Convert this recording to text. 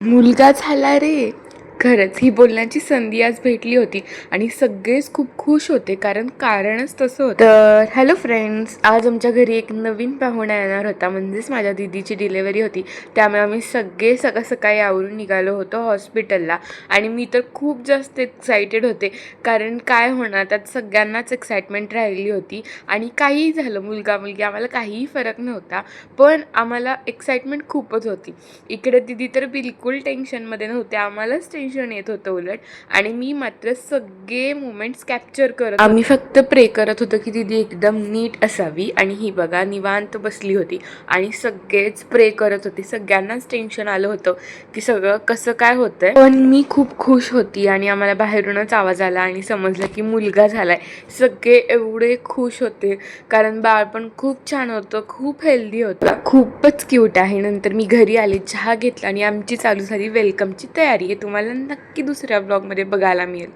मुलगा झाला रे. खरंच ही बोलण्याची संधी आज भेटली होती आणि सगळेच खूप खुश होते, कारणच तसं होतं. तर हॅलो फ्रेंड्स, आज आमच्या घरी एक नवीन पाहुणा येणार होता, म्हणजेच माझ्या दीदीची डिलेव्हरी होती. त्यामुळे आम्ही सगळे सकाळी आवरून निघालो होतो हॉस्पिटलला. आणि मी तर खूप जास्त एक्सायटेड होते, कारण काय होणार त्यात सगळ्यांनाच एक्साइटमेंट राहिली होती. आणि काहीही झालं, मुलगा मुलगी आम्हाला काहीही फरक नव्हता, पण आम्हाला एक्साइटमेंट खूपच होती. इकडे दीदी तर बिलकुल टेन्शनमध्ये नव्हते, आम्हालाच टेन्शन येत होतं उलट. आणि मी मात्र सगळे मोमेंट्स कॅप्चर करत. आम्ही फक्त प्रे करत होतो की दीदी एकदम नीट असावी. आणि ही बघा निवांत बसली होती आणि सगळेच प्रे करत होते. सगळ्यांनाच टेन्शन आलं होतं की सगळं कसं काय होतंय, पण मी खूप खुश होती. आणि आम्हाला बाहेरूनच आवाज आला आणि समजलं की मुलगा झालाय. सगळे एवढे खुश होते, कारण बाळ पण खूप छान होतं, खूप हेल्दी होतं, खूपच क्यूट आहे. नंतर मी घरी आले, चहा घेतला आणि आमची चालू झाली वेलकमची तयारी. हे तुम्हाला नक्की दुसऱ्या ब्लॉगमध्ये बघायला मिळेल.